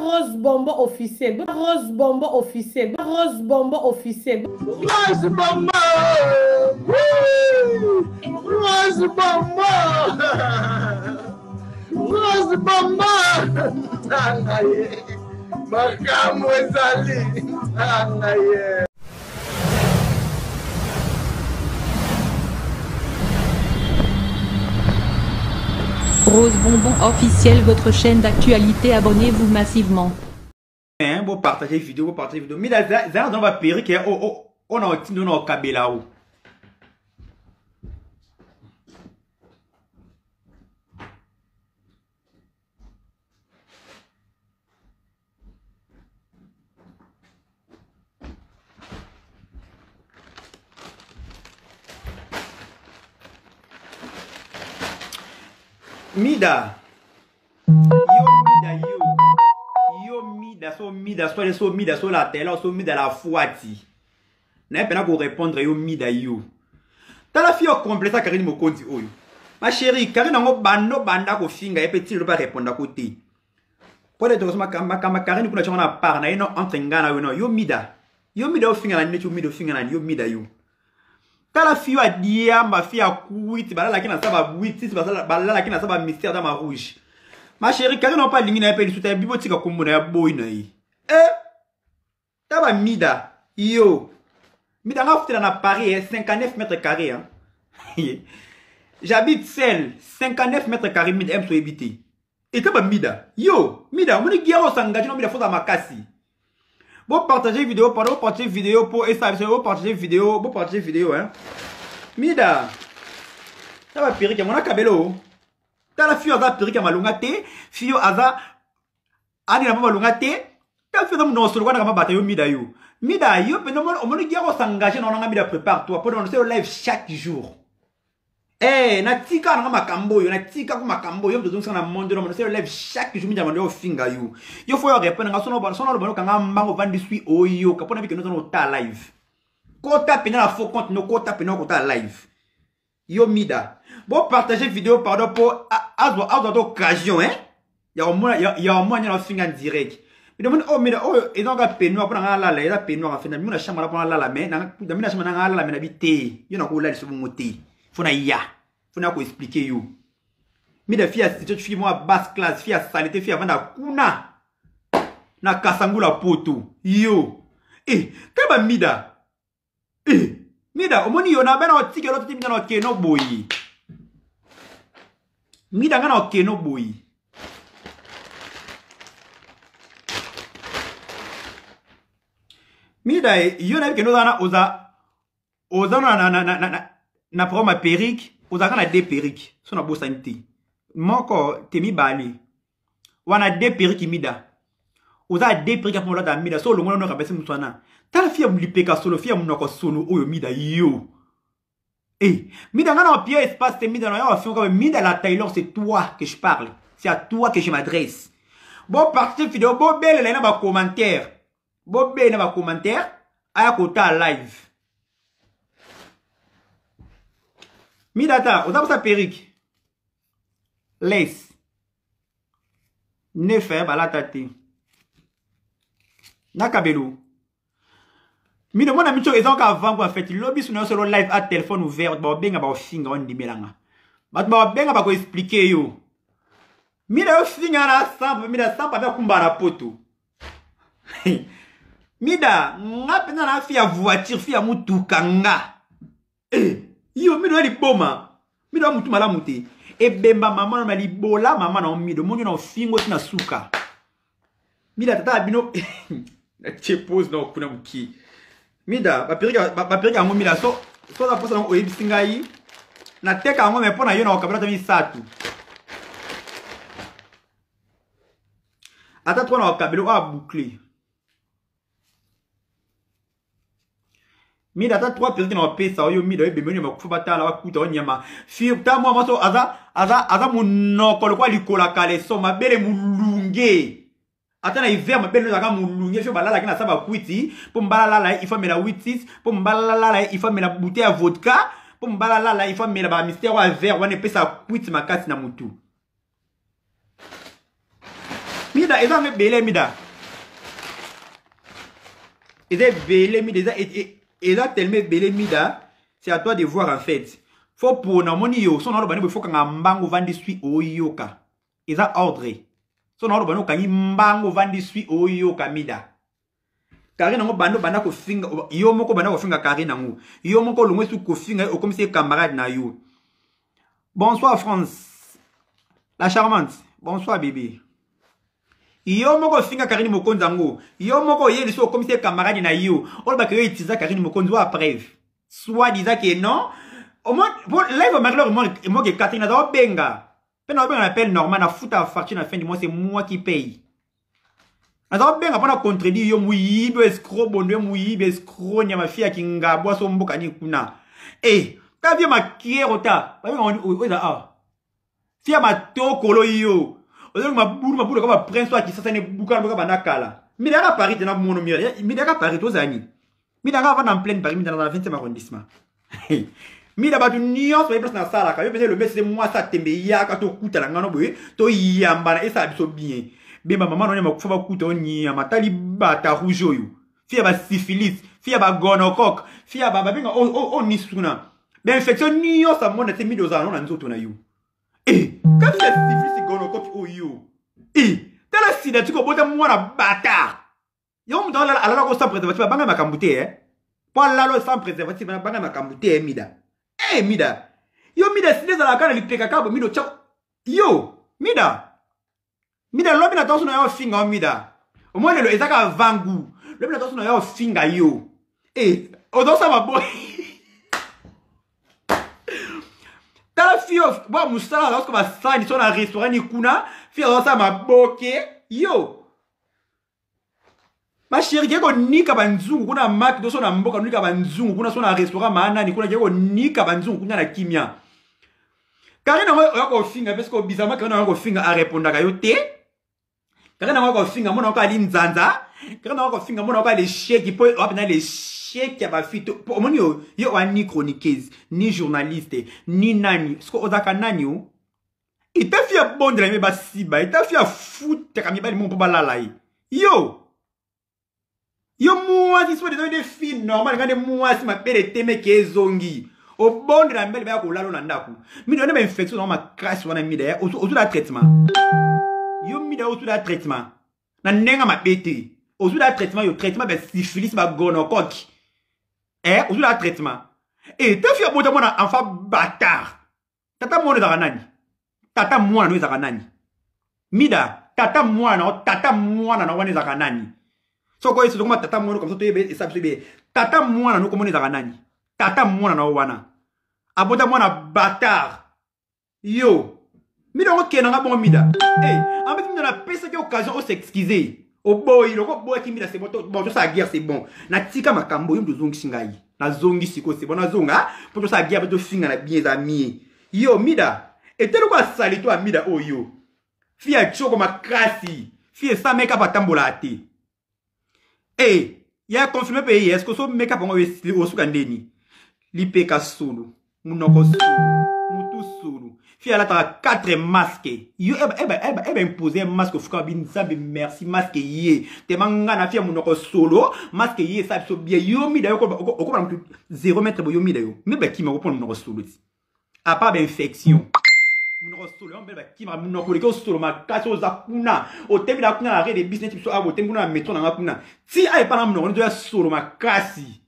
Rose Bombo officiel. Rose Bombo officiel. Rose Bombo officiel. Rose Bombo. Rose Bombo. Rose Bombo. Angaye. Makamu ezali. Angaye. Rose Bonbon officiel, votre chaîne d'actualité, abonnez-vous massivement. Vous partagez vidéo, vous partagez vidéo. Mais là, on va périr que on a un kabela ou. Mida. Yo Mida, so la tela, so Mida la fouati. N'a pas pour répondre yo Mida yo. T'as la fille complète à Karine Mokonzi oyo. Ma chérie, Karine ngo banda ko finga et petit le pas répondre à côté. Pour les ma Karine kuna chama par na ino entre ngana yo Mida. Yo Mida o finga na netu Mida o finga na yo Mida yo. T'as la fille a dit ma fille a couit, balala qui na saba buiti, balala qui na saba mystère dans ma rouge. Ma chérie, quand on pas ligne na peli souta bibotika kombo na ya boy na yi. T'as Mida, yo. Mida nga foutu dans Paris 59 mètres carrés hein. J'habite seul, 59 mètres carrés Mida aime so habiter. Et t'as Mida, yo, Mida, mon guerre s'engage non Mida faut à makasi. Vous partagez vidéo, pardon, vous partagez vidéo pour establish, vous partagez vidéo, hein. Mida, ça va périr, mon akabelo. T'as la fille à périr, ma lungate, fille à ani la maman lungate, t'as fait dans mon solo, on a ma bataille, Mida yo. Mida yo, mais non, on me dit qu'on s'engage, on a Mida prépare-toi, pour nous live chaque jour. Eh, na tika na makambo yo, na tika ko makambo yo, besoin na monde no, c'est live chaque jour mi demande au finga yo. Yo faut répondre nga sono lo kanga mbango vandi sui oyo, kapona bike no ta live. Ko tape na faux compte no ko tape no ko ta live. Yo Mida. Bon partager vidéo pardon pour azo d'occasion hein. Ya au moins na finga en direct. Mi demande oh Mida oh et donc a peno pour nga la la peno en fait na mi na chambre pour la mais na mi na chambre na la mais na bité. Yo na ko la sur monter. Fona ya, fona ko expliquer yo. Mi de fille à fille moi basse classe, fille à saleté, fille avant kuna. Na kasangula poto. Yo. Kaba Mida. Mida, omoni yo na bena otike lo timi na keno boyi. Mida ngana keno boyi. Mida yo na keno dana oza na proma perique, aux a deux periques, son a beau santé. Moko, te mi bali. Wana deux periques Mida. Aux a deux periques pour la Mida, solo mon no kabese mutwana. Ta la fille a mlipeka solo, fille a mnoko solo, oyo Mida yo. Mida ngana au pied espace, te Mida na yo, comme Mida la Taylor, c'est toi que je parle. C'est à toi que je m'adresse. Bon, partie vidéo, bon, belle, là, na commentaire. Bon, belle, na commentaire. Aya kota live. Midata, on a sa perruque. Laisse. Ne fait pas la tête. Nakabelo. Mida mon ami ils ont qu'avant quoi fait lobby sur notre live à téléphone ouvert ba benga ba finga on di belanga. Ba benga ba ko expliquer yo. Mida finga na sample Mida sample avec kumbara poto. Mida ngapena na fia voiture fia mutuka nga. Yo, mi do li boma. Mi do mutu malamu te. E bemba mama na li bola mama na mi do monyo na fingo tina suka. Mida tata bino na chepose na kuna muki. Mida ba perika ngo Mida so da posa na oyebisinga yi. Na teka ngo me pona yo na okabela tami satu. Ata twa na okabelo a boucler. Mida ta 3 perruques na pesa oyo Mida ebe meni makufa la wakuta onyama fi ta mo maso aza munoko lokwa likola kale so mabele mulunge ata na hiver mabele zaka mulunge fi balala kina saba kwiti po mbala la ifa mela 86 po mbala la ifa mela bouteille à vodka po mbala la ifa mela ba mystère wa verre wana pesa kwiti makasi na mutu. Mida, ils ont belé Mida. Ils ont belé Mida. Ils ont tellement belé Mida. C'est à toi de voir en fait. Faut pour na moni yo. Son ordre il faut qu'on mbango vandi sui oyoka. Ils ont ordre. Son ordre bano kangi mbango vandi sui oyoka Mida. Karina ngo bando banda ko finga yo moko banda ko finga Karina ngo. Yo moko lungwe su ko finga o comme si camarade na yo. Bonsoir France. La charmante. Bonsoir bébé. Yo moko finga Karine Mokonza ngo. Yo moko yeli so comme si camarade na yo. On ba que yo itiza Karine Mokonza à preuve. Soit disant que non. Au moins live malheur moi que Catherine da benga. Pena benga appelle Norman à foutre à fortune à la fin du mois c'est moi qui paye. Aza benga pona contredire yo muyibe escroc bondo muyibe escroc nya mafia kinga boso mboka ni kuna. Eh, ta vie ma kierota. Ba on oza ah. Fia ma tokolo yo. Ozo ma buru comme prince toi qui ça ne buka boka banakala. Midara Paris tena mono mire. Midara Paris to zani. Midara va dans pleine Paris dans la 20e arrondissement. Midara tu nion sur les places na sala ka yo le mec c'est moi ça tembe ya ka to kuta la ngano boye to yamba et ça biso bien. Bema maman non ma kufa kuta oni amatali bata rouge yo. Fia ba syphilis, fia ba gonocoque, fia ba benga on nisuna. Ben infection nion ça mon était mis dans un na nzoto na yo. Eh, quand tu as syphilis gonocoque o yo. Eh, t'as la sida tu ko bota moi na bata. Yo mu dans la ko sans préservatif banga makambute Pour la lo sans préservatif banga makambute Mida. Eh Mida. Yo Mida sida za la kana lipeka kabo mido chao. Yo, Mida. Mida lobi na tonso na yo finga Mida. Au moins le ezaka vangu. Lobi na tonso na yo finga yo. Eh, odosa mabo. Tala fio ba musala lorsque ba sani sur un restaurant ni kuna, fio odosa maboke. Yo. Ma chérie, ko nika banzungu kuna mak do so na mboka nika banzungu kuna so na restaurant maana ni kuna ko nika banzungu kuna na kimia. Karina ko finga parce que bizarrement Karina ko finga a répondre ka yo te. Karina ko finga mona ko ali nzanza. Karina ko finga mona ko ali chèque po opena les chèques ya ba fito. Pour moni yo ani chroniqueuse, ni journaliste, ni nani. Ce ko ozaka nani yo. Il t'a fait bon de la me ba siba, il t'a fait foutre ka mi ba mon po balalai. Yo. Yo moi si soit des filles normal quand moi si ma père teme kezongi au bon de la mbele ba ko lalo na ndaku mi donne ba infection dans ma crasse wana mi derrière au la traitement yo mi derrière au la traitement na nenga ma bete au la traitement yo traitement ba syphilis ba gonocoque au la traitement et ta fille bota mona enfant bâtard tata mona za nani tata mwana no za nani mida tata mwana na wana za nani. So quoi, c'est comme tata mwana comme ça, tu es ça, tata mwana no comme on est à nani. Tata mwana na wana. Abota mwana bâtard. Yo. Mida on kena nga bon mida. Eh, en fait, on a pèse cette occasion de s'excuser. Oh boy, le boy qui mida c'est bon, bon, ça guerre c'est bon. Na tika makambo yum de zongi singai. Na zongi siko c'est bon na zonga. Pour ça guerre de finga na bien amis. Yo mida. Et tel quoi sali toi mida oh yo. Fia choko makrasi. Fia sa meka patambola ate. Eh, ya confirmé pays, est-ce que so make up on sukandeni? Lipeka solo, munoko solo, mutu solo. Fia la ta 4 masques. Yo eba imposer un masque fuka bin zambi merci masque yé. Te manga na fia munoko solo, masque yé ça so bien yo mi da yo ko 0 mètre bo yo mi da yo. Me ba ki ma ko pon munoko solo. À part infection. Munoko solo on beba ki ma munoko le ko solo ma kaso za kuna o temi da kuna arrêt de business so abo temi kuna metro na kuna si ay pa na munoko ndo ya solo ma kasi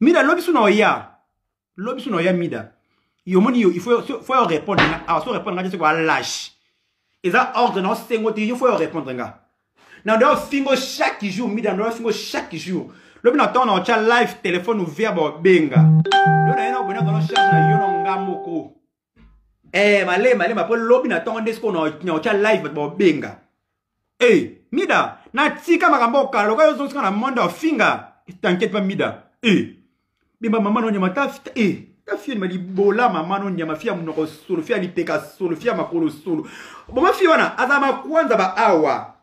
mida lobi suno ya mida yo moni yo il faut répondre à so répondre ngati ko lâche et ça ordre non sengo il faut répondre nga na do fingo chaque jour mida do fingo chaque jour lobi na ton on cha live téléphone ouvert bo benga lo na ina bona dans charge na yo no ngamoko. Eh, malé, ma pour lobby na tonde ce qu'on a live bo benga. Eh, mida, na tika makambo ka loka yo zonska na monde of finger. T'inquiète pas mida. Eh. Bimba maman no nyama ta ta fille m'a dit bola maman no nyama fia munoko solo fia ni peka solo fia makolo solo. Bon ma fille wana azama kwanza ba awa.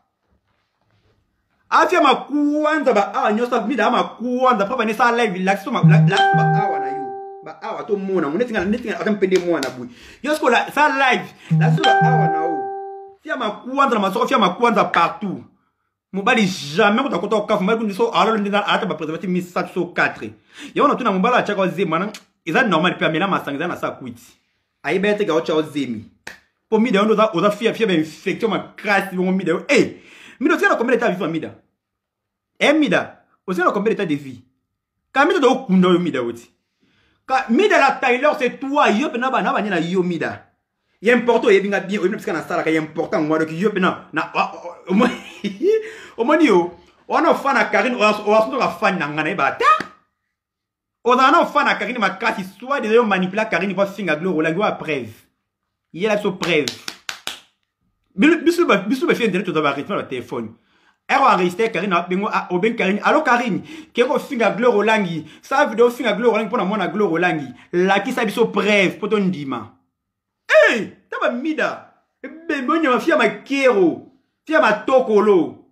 Afia makwanza ba awa nyosa mida ma kwanza papa ne sa live relax so ba awa na yo. Ba awa to mona netinga akampende mwana bui yosko la sa live la so awa na o Fia ma kwanza na masoko fia ma kwanza partout. Mobali jamais ko takota okafu mobali kundiso alors ndina ata ba préservatif 1704. Yo na tuna mobala acha ko zema eza normal pe amena masanga na sa kwiti. Ayiba te ga ocha ozemi. Po mida ndo za fia ba infection ma crasse bo mida. Eh, mida tena combien d'état vivant mida? Mida, aussi na combien d'état de vie? Ka mida do kunda yo mida oti. Ka mida la Taylor c'est toi yo pe na ba na yo mida. Il est important, il y a bien, parce qu'on a ça là, il est important, moi, donc je na, au moins, on a fan à Karine, on a fan à Ngane Bata. On a fan à Karine, ma casse, soit des hommes manipulés, Karine, il va finir à gloire, la preuve. Il y a la preuve. Bisou fait internet, tu dois arrêter le téléphone. Elle va rester Karine, au ben Karine, alors Karine, qui est au fin à gloire au langi, ça vidéo fin à gloire au langi, pour la monnaie à gloire au langi, la qui s'habille sur preuve, pour ton dima. Hey, t'as mida. Bembonya ma fia ma kero. Fia ma tokolo.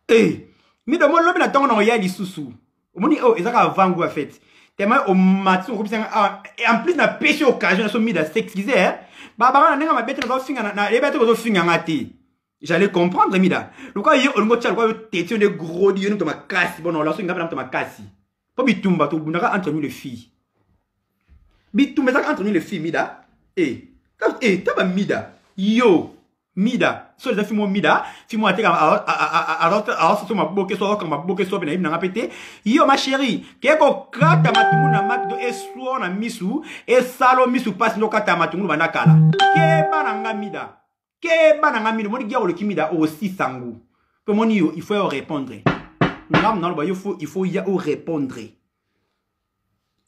Hey, mida mo lobi na tongo na ya lisusu. Omoni oh ezaka vangu a fait. Tellement au matsu ko bisanga en plus na péché occasion so mida s'excuser hein. Ba na nenga ma bête na finga na bête ko finga ngati. J'allais comprendre mida. Luka yo ongo tcha ko tétion de gros dieu to ma kasi bon la so ngapa na to ma kasi. Po bitumba to bunaka entre nous les filles. Bitou mais ça entre nous les filles mida t'as mida yo mida so les filles mida filles moi alors c'est ma boque so comme ma boque so bena na pété yo ma chérie keko kata matumu na makdo eswo na misu e salo misu passe no kata matumu bana kala ke bana mida moni gia le kimida aussi sangu pe moni yo il faut répondre ngam non ba il faut y répondre.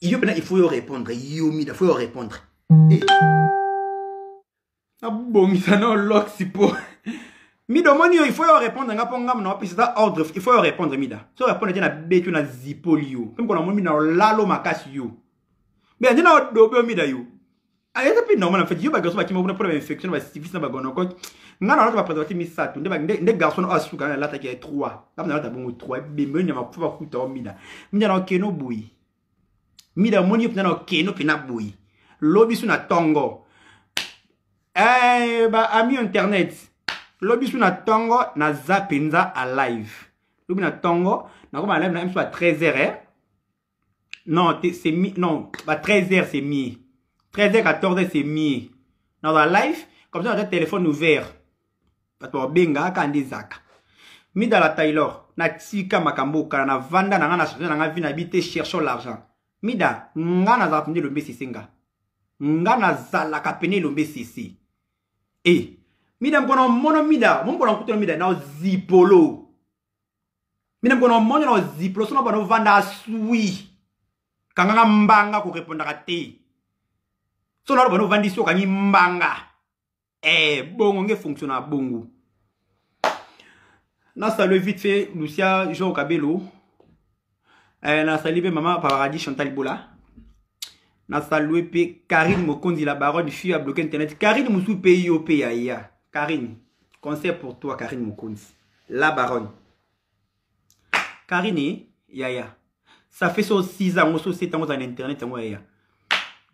Il faut répondre. Il faut répondre. Ah bon, ça non lock si pour. Midomoni, il faut répondre. Ordre. Il faut répondre, Mida. Si répondre, il y a bête na zipolio. Comme qu'on a mis dans lalo makasio. Mais il y a un Mida yo. Ah, il y a un peu normal en fait. Il y a un garçon qui m'a eu une infection, un syphilis na bagono. Nga na préservatif mi ça. Des garçons asu quand la qui est 3. Comme na ta bon 3. Bimbe na ma pouvoir kuta Mida. Mida na keno boui. Mida moni pena keno pena boui. Lobi suna tongo. Ba ami internet. Lobi suna tongo na zapenza a live. Lobi na tongo na comme live na même soit 13h. Non, c'est mi non, ba 13h c'est mi. 13h 14h c'est mi. Dans la live comme ça on a le téléphone ouvert. Parce que benga kandi zaka. Mida la Taylor na tika makambo kana vanda na ngana na nga vina habiter cherchons l'argent. Mida, ngana za pende lombe sisenga. Ngana za la kapene lombe sisi. Eh, mida mkono mono mida, mkono kuto mida na zipolo. Mida mkono mono na zipolo, sona bano vanda sui. Kanganga mbanga ko répondre te. Sona bano vandi so kanyi mbanga. Bongo nge fonctionne bongo. Na salut vite fait Lucia Jean Kabelo. Na salué maman Paradis Chantal Bola. Na salué Karine Mokondi la baronne fille à bloquer internet. Karine Moussou PIOP ya. Karine, conseil pour toi Karine Mokondi. La baronne. Karine ya. Ça fait 6 ans ou 7 ans en internet moi ya.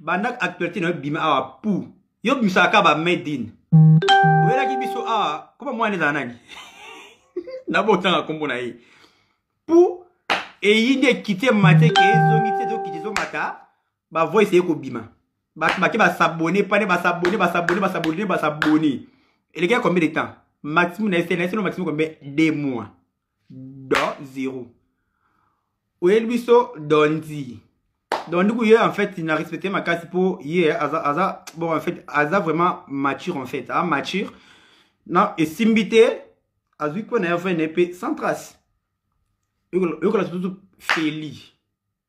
Bandak actualité na bima awa pou. Yo misaka ba made in. Wela ki biso awa, comment moi neza nani? Na botanga kombo na yi. Pou et il est quitté maté que ils ont mata ba voice eko bima ba s'abonner pas ba s'abonner et les gars combien de temps maximum na maximum combien 2 mois do 0 ou elbiso dondi donc du coup hier en fait il n'a respecté ma case pour hier bon en fait aza vraiment mature en fait mature non et simbité azu ko na fait une sans trace. Yo la tout feli.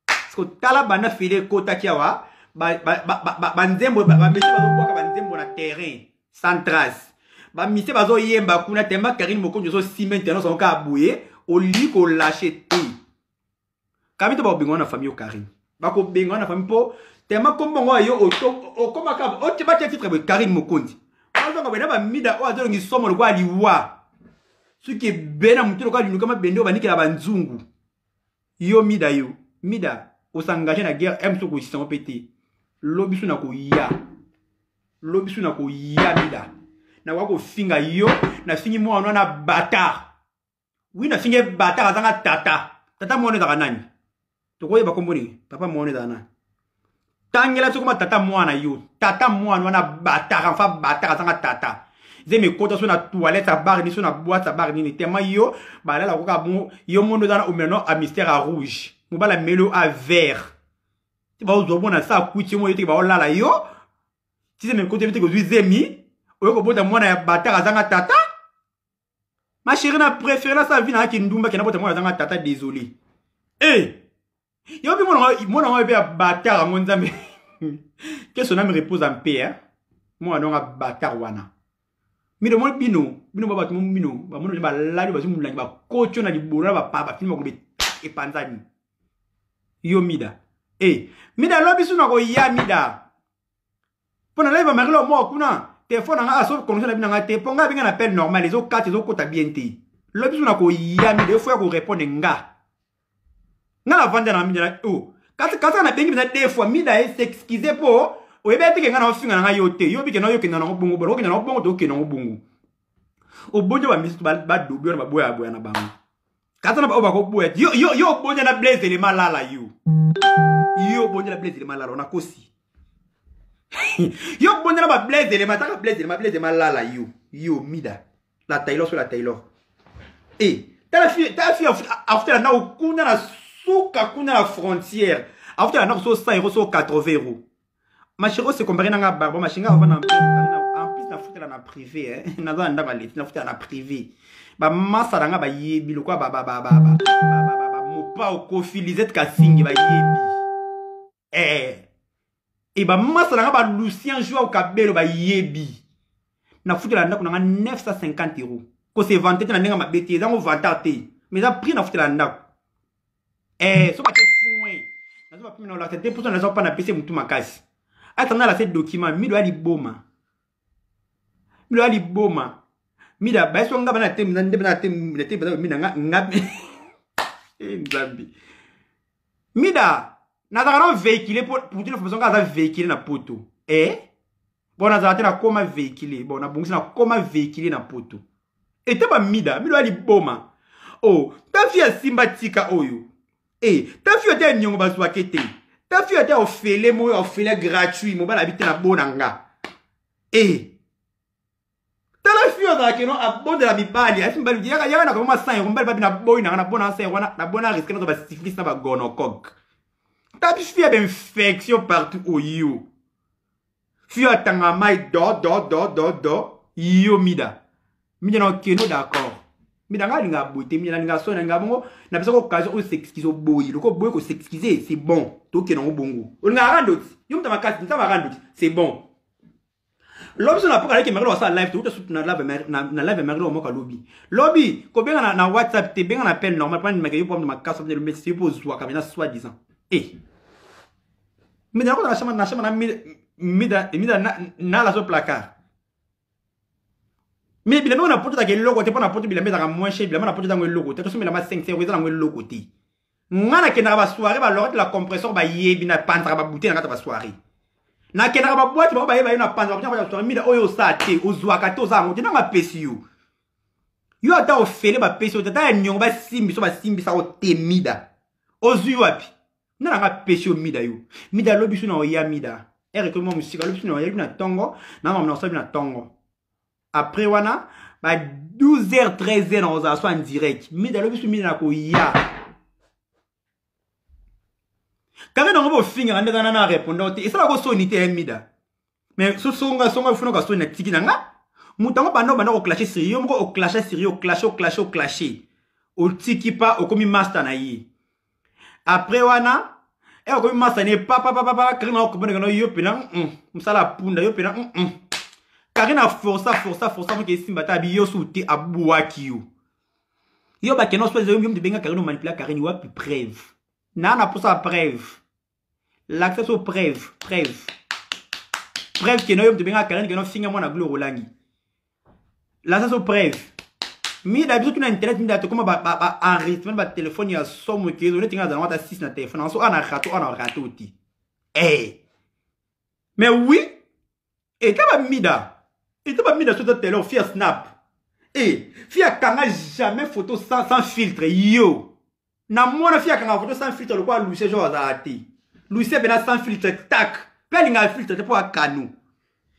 Parce que tala bana feli kota kiawa ba nzembo ba mesi ba ko ba nzembo na terrain sans trace. Ba misi ba zo yemba kuna tema Karine Mokonjo so ciment no so ka bouye au lit ko lâcher tout. Kamito ba bingo na famille Karine. Ba ko bingo na famille po tema ko bongo yo o koma ka o ti ba titre be Karine Mokonzi. Ba zo ba mida o azo ngi somo lo kwa liwa. Ce qui est bien mutu loka du kama bende obani la banzungu. Yo mida o s'engager na guerre M so ko sisamo pété. Lobisu na ko ya. Mida. na wako finga yo na fingi mo na bâtard oui na fingi bâtard azanga tata mo za nani to ko yeba komboni papa mo za nani tangela tsukuma tata mwana yo tata mwana na bâtard enfin bâtard azanga tata zeme kota so na toilette à bar ni so na boîte à bar ni tema yo bala la koka bon yo mondo za na omeno a mystère à rouge mo bala melo à vert ti ba ozo bona sa kuchi mo yete ba olala yo ti zeme kota yete ko zemi oyo ko bota mwana ya bâtard azanga tata ma chérie na préféré na sa vie na kindumba kena bota mwana azanga tata désolé yo bi mona be bâtard ngonzambe que son âme repose en paix hein moi non a bâtard wana mino mo bino baba to mino ba mono ba lali ba zumula ba kocho na libona ba papa filma ko be e panzani yo mida mida lobi suna ko ya mida pona live marilo mo kuna téléphone nga aso connexion na bina te ponga binga appel normal les autres quatre les autres kota bien te lobi suna ko ya mida faut ko répondre nga la vendre na mida kata na bengi na deux fois mida s'excuser pour oyebete ke ngana ofinga nga yote yo bike na yo kena na bongo bolo kena na bongo to kena na bongo obonjo ba misi ba dobio na boya na bango kata na ba ko boya yo bonjo na blaze le malala yo bonjo na blaze le malala na kosi yo bonjo na ba blaze le mataka blaze le malala yo mida la Taylor sur la Taylor ta fille after na okuna na suka kuna la frontière after na so 100 € so 80 €. Ma chérie, c'est comparé à un barbe. Ma chérie, en plus, na foutre na privé. Na za nda baleti na foutre na privé. Ba massa ranga ba yebi lo kwa ba mo pa o kofi Lisette Kassingi ba yebi. Et ba massa ranga ba Lucien Joa o Kabelo ba yebi. Na foutre la nda ko na 950 €. Ko se vanter na ndenga mabeti za ngo vantate. Mais ça prix na foutre la nda. So ba te fouin. Na zo ba pimi na la tête pour ça na zo pa na PC mutu makasi. Attends là ces documents mido ali boma mida ba so ngaba na tem na ndebe na tem le tem mina ngabi ngambi mida na za véhiculer pour dire façon ka za véhiculer na poto bon na za tena koma véhiculer bon na bongisi na koma véhiculer na poto te ba mida mido ali boma ta fille simbatika oyo ta fille te nyongo ba swakete ta fille était offert gratuit, mon bal habité na bonanga. Ta la fille dans que non abonde de la bibali, elle me dit ya na comment 100 €, mbal na boy na bona 100 €, na bona risque na ba syphilis na ba gonocog. Ta fille a infection partout au yo. Fille atanga mai do yo mida. Mida na keno d'accord. Mida nga linga boté, mida linga so na nga bongo, na pesa ko occasion o s'excuser au boy, le ko boy ko s'excuser, c'est bon. Toke na bongo. On nga randoti. Yo mta makasi, mta randoti. C'est bon. L'option na poka like merlo sa live, tout soutenir na live merlo mo ka lobby. Lobby, ko benga na WhatsApp, te benga na appel normal, pas ni yo pour ma casse de le mettre pour zwa kamena soi disant. Mais na ko na chama na mida na la so placard. Mais bien on a porté ta logo, te pas na porté bien mettre moins cher, bien na porté dans le logo, te so me la ma 5 €, dans le logo ti. Ngana kena ba soirée ba lor de la compresseur ba yebi na pantra ba bouteille na ba soirée. Na kena ba boîte ba yeba na pantra ba soirée mi da oyo sa te ozwa ka to za ngo na ma pesi yo. Yo ata o fele ba pesi o tata nyongo ba simbi sa o temida. Ozu wapi? Na nga pesi o mida yo. Mida lobi su na o ya mida. Que moi musique lobi su na o ya na tongo, na ma na so na tongo. Après wana ba 12h 13h na oza so en direct. Mida lobi su mida na ko ya. Quand on va finir en train répondre, et ça va sonner mida. Mais ce sont il faut que sonne tiki nanga. Moutango bando au clasher sérieux, au clasher sérieux, au clasher. Au tiki pas au commis master na yi. Après wana, au commis master ne papa karina au commis no yo pena, msala punda yo pena, karina força pour que simbata bi yo souti abuaki yo. Yo ba keno soit yo de benga karina manipuler karina wa plus preuve. Nana pour ça preuve. L'accès aux preuve que nous de bien carrément que nous finissons na gloire langi. L'accès aux preuve. Mi d'habitude na internet mi d'habitude comment ba enregistrement ba téléphone ya somme que on est dans ta 6 na téléphone on a raté outil. Mais oui et quand ba mida Et tu vas mis dans ce télé, fille snap. Et fille kanga jamais photo sans filtre. Yo. Na moi fille kanga photo sans filtre le quoi Louis genre azati. Louis bena sans filtre tac. Pas linga filtre pour un canou.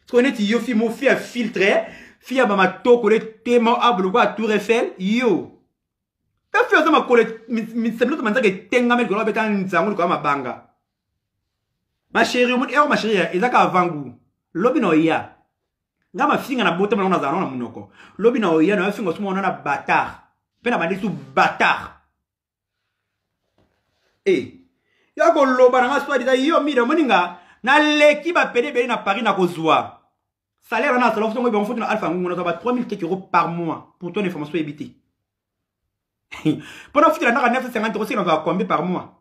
Tu connais yo fille mon fille filtré. Fille mama toko le témo ablo quoi Tour Eiffel. Yo. Ta fille ça m'a collé c'est plutôt manza que tenga me golo beta nzangu ko mabanga. Ma chérie, ma chérie, ezaka avangu. Lobi no ya. Nga ma finga na bote na zana na munoko. Lobi na oya na finga sumo na bâtard. Pena bandi su bâtard. Ya ko loba na swa dita yo mi de moninga na leki ba pede be na Paris na kozwa. Salaire na salon ngo bon foto na alpha ngo na ba 3000 € par mois pour ton information éviter. Pendant foto na 950 € c'est na combien par mois.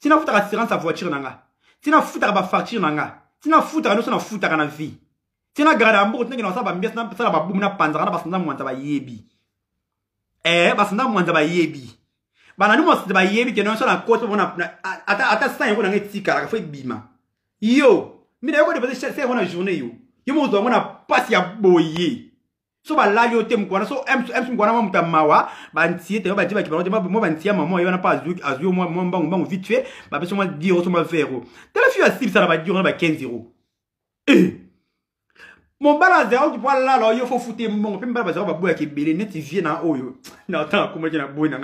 Si na foto assurance sa voiture nanga. Si na foto ba facture nanga. Si na foto na so na foto na vie. Tina grada ambo tenge na saba mbia na sala babu na panzana basanda mwanta ba yebi. Basanda mwanta ba yebi. Bana numo ba yebi ke no so na kote bona ata sa yeko na ngetika ka foi bima. Yo, mi da yeko de bese se hona journée yo. Yo mo zo mona pass ya boye. So ba lali o tem kwana so em kwana mamuta mawa ba ntie te ba diba ki ba mo ba ntia maman yo na pas azu mo mbangu vite fait ba beso mo dire so mo vero. Tele fi asib ça ba dire ba 15 €. Mon balance zéro qui pourra là, il faut foutre mon peu balance zéro baboua qui belé net vient en haut. Non attends comment tu na boy na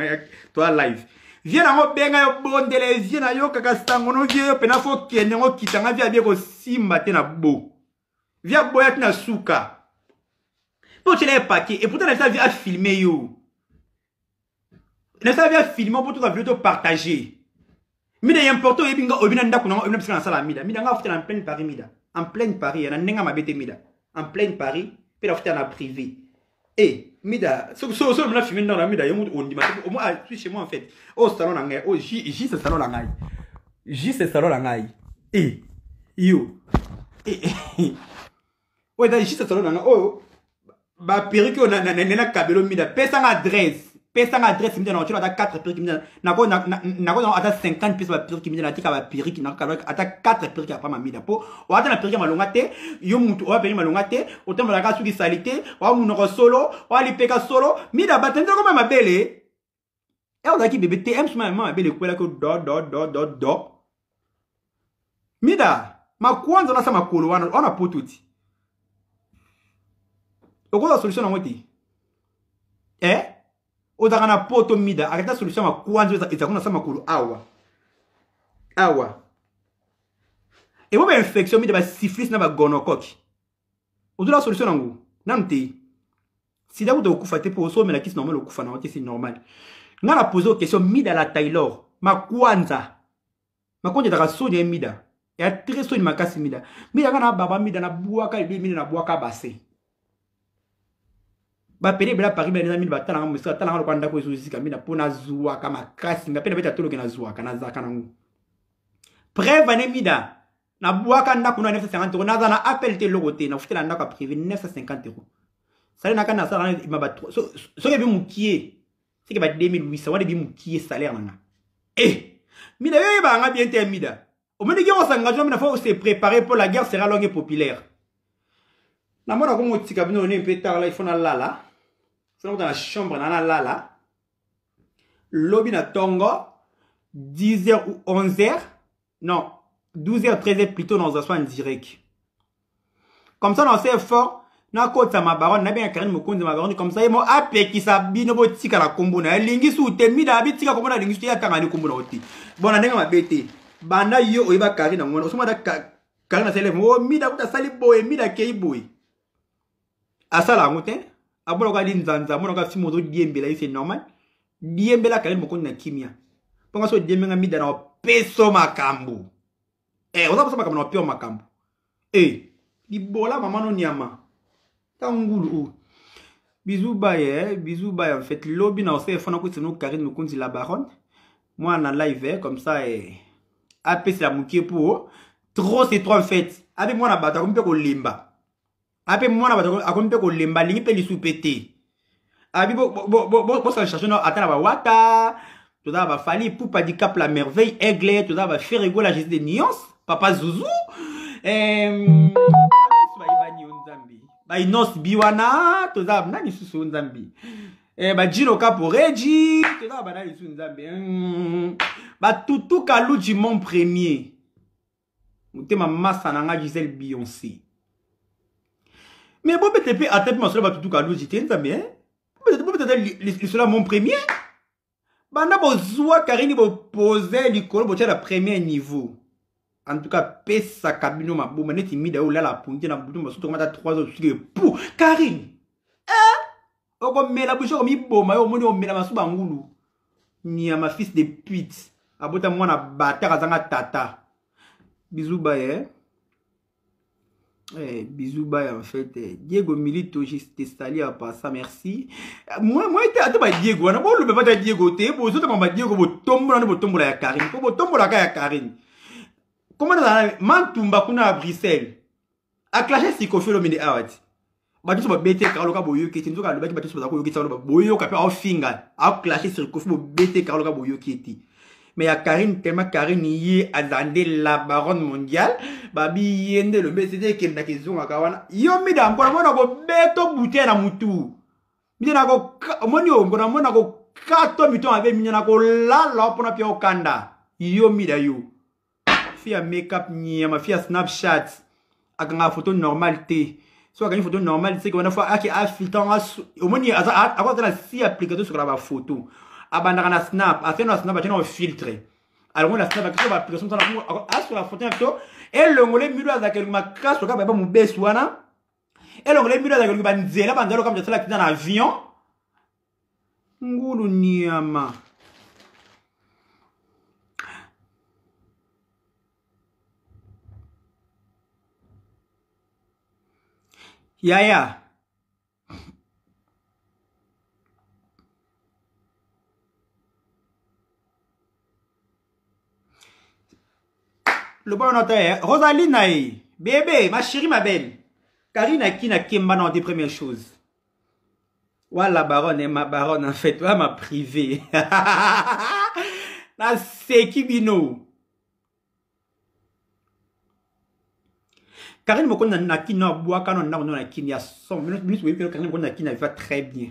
toi live. Viens en benga yo bon de les viens na yo kaka stango no vieux pena fo kene ngo kitanga via bien ko simba te na bo. Via boya na suka. Pour tu les paquet et pourtant ça vient filmer yo. Ça vient filmer pour tout la vidéo partager. Mida y'importe et binga obina ndako na obina pisa na sala mida. Mida nga foutre en pleine Paris mida. En pleine Paris na nenga mabete mida. En plein Paris, puis la fête en privé. Mida, ce me l'a filmé dans la mida, on dit, au moins, je suis chez moi en fait. Au salon l'angaï, oh, J c'est salon l'angaï. J c'est salon l'angaï. Yo. Ouais, dans J c'est salon l'angaï. Oh, bah, perruque, on a cabelo mida, pèse en adresse. Pèse en adresse, mida, on a 4 perruques mida. Nako, à 50 pièces, perruque mida, na tika, perruque, à 4 perruques, après ma mida. Po, ou à la perruque, malongate, yo mutu, ou à perruque, malongate, autant de la gasse qui salité, ou à mon solo, ou à l'ipeka solo, mida, batende comme ma belle. Et on a qui bébé, t'aimes ma belle, quoi, là, que do. Mida, ma kwanza, on a ça, ma kolo, on a pour tout. Au la solution, on a dit. Odagana poto mida akata solution ma kwanzo ezakuna sama kulu awa et moi infection mida ba syphilis na ba gonocoque odula solution nangu namte sida ku dokufa te po so mela kisi normal okufa na c'est normal nga la poser question mida la Taylor ma kwanza daka sonya mida ya très sonya makasi mida kana baba mida na buaka mida na buaka basse ba pele bela Paris bela nami ba tala ngam tala ngalo kwanda ko zuzi kamina pona zuwa kama kasi ngapenda beta tolo kena zuwa kana zaka nangu preuve ne mida na buaka ndako na 950 € na za na appel te logote na futela ndako privé 950 €. Salaire na kana sala ma ba so ke bi mukie c'est que ba 2800 wala bi mukie salaire nanga mida yo ba nga bien te mida au moment que on s'engage mina faut se préparer pour la guerre sera longue et populaire na mona ko ngotika bino ne pe tard là il faut na lala. Dans la chambre, dans la lobby na tongo, 10h ou 11h, non, 12h, 13h plutôt dans un soin direct. Comme ça, on sait fort, na côte ma baronne, na bien Karine Mokonzi ma baronne, comme ça, il m'a appelé qui s'abine au tika la combo, na lingi sous te mi da tika combo na lingi sous ya tanga ni combo na oti. Bon, na ma bête. Banda yo oiba Karine na osuma da Karine na sele, oh mi da kuta sali boy, mi da kei boy. Asala ngote. Abolo ka linzanza mona ka fimo zo diembe la c'est normal diembe la Karine Mokonzi na kimia ponga so diembe nga mida na peso makambu oza peso makambu na pio makambu libola mama no nyama tangulu bisous bye en fait lobby na ose fona ko sino Karine Mokonzi la baronne moi na live comme ça apesi la mukie pour trop c'est trop en fait avec moi na bata ko mpe ko limba ape mwana bato akompe ko lemba lingi pe lisupete abi bo ça chercher no atana ba wata to da ba fali poupa di cap la merveille aigle to da ba faire rigoler la gestion des nuances papa Zouzou ba Inos Biwana toza nani susu nzambi ba Jino Kapo Regi toza ba nani susu nzambi ba Tutu Kaluji mon premier mutema massa nanga Gisèle Beyoncé mais bon peut-être atteindre ma soeur ba Tutu Kaluji te nzambi peut-être cela mon premier banda bozwa Karine bo poser likolo bo la premier niveau. En tout cas, pesa kabino maboma neti mida ou la punte na butu masoto komata 3 heures sur pour Karine. Oko mela boucho komi boma yo moni o mela masuba ngulu. Ni ma fils de pute. Abota mwana bataka zanga tata. Bisous baye. Bisous baye en fait. Diego Milito juste sali à passer merci. Moi était ata ba Diego na bo le pas Diego te bo so ba Diego bo tombo la Karine. Bo tombo la ya Karine. Comment dans Mantumba kuna à Bruxelles a clashé si Kofi Olomide awati batu so bete Karolo ka boyo keti nzoka le baki batu so ko keti boyo ka pe au finga a clashé sur Kofi bo bete Karolo ka boyo keti mais ya Karine tellement Karine yi azande la baronne mondiale babi yende le BCD kenda kizunga kawana yo mida encore mona ko beto bouteille na mutu mina ko moni o ngona mona ko kato mito ave mina ko la pona pia okanda yo mida yo fia make-up ni ma fia Snapchat akanga photo normale te so akanga photo normale c'est qu'on a fois aki a filtre au moins à quoi la si application sur la photo abanda na snap a fait no snap a filtre alors on la snap avec l'application sur la photo et le ngole milo azakeli makras ka ba mu besu wana et le ngole milo azakeli ba nzela bandalo comme ça dans avion ngulu niama Yaya. Le bon notaire. Rosaline Naï. Bébé, ma chérie, ma belle. Karine qui n'a qu'un dans des premières choses. Voilà, baronne, ma baronne, en fait. Ouais, ma privée. La Sekibino. Karine me connaît na kina bois quand on a na kina son minute oui Karine me connaît kina va très bien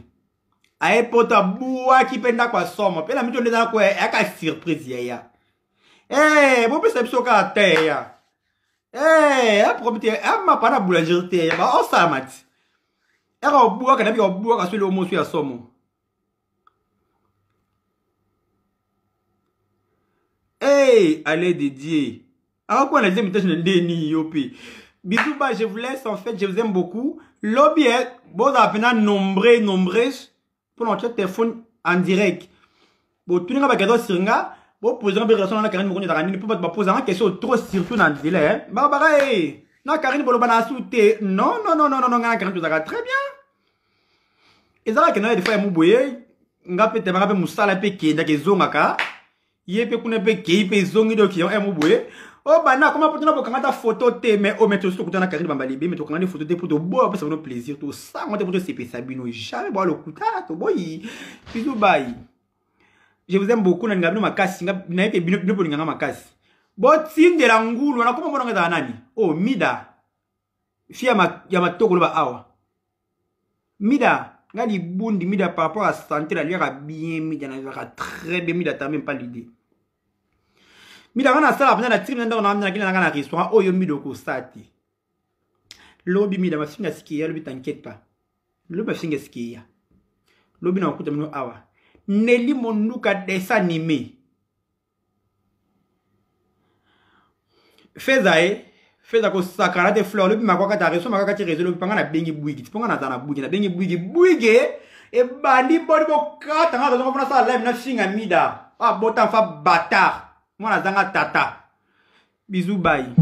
aé pota bois qui penda kwa somme pe la mito le da kwa e ka surprise ya bon pe sepso ka te ya a prometé a ma pa na boulangerie te ya ba o sa mat e ka bois ka na bi o bois ka sele o mo su ya somme allez dédier a quoi les imitations de Denis yopi. Bisous, bah, je vous laisse, en fait, je vous aime beaucoup. Lobby, bon, appelez nombreuses, pour notre téléphone en direct. Bon, tout le monde va gagner sur nga, bon, poser une relation dans la Karine, pour poser une question trop surtout dans le délai, Barbara, non, Karine, pour le banasouté, non, Karine, tout ça très bien. Et ça, que nous, des fois, nous, boye, nga peut-être, nga peut moussala pe qui est zonga, yé pe kuna pe qui pe zongi do qui ont boye. Oh bana comment peut-on avoir une photo te mais oh mais tout ce que tu as Karine Bambalibe mais tu as une photo te pour te boire parce que ça fait plaisir tout ça moi te pour te CP Sabino jamais boire le couteau to boy bisous bye je vous aime beaucoup na ngabino makasi na ete bino pour nganga makasi bo tinde la ngulu na comment mbona ngeza nani oh mida fia ya matoko ba awa mida ngali bundi mida par rapport à santé la liera bien mida na va très bien mida t'as même pas l'idée. Mida ngana sala apena na trim ndanga na kina ngana restaurant oyo mido ko sati. Lobi mida mafinga sikia lobi t'inquiète pas. Lobi mafinga sikia. Lobi na okuta mino awa. Neli monuka dessin animé. Feza ko sakara de fleur lobi makwa kata reso makwa kati reso lobi panga na bengi buigi. Tiponga na zana buigi na bengi buigi e bandi bodi bo kata nga reso ko sa live na finga mida. Ah botan fa bâtard. Moi, la zanga tata. Bisous, bye.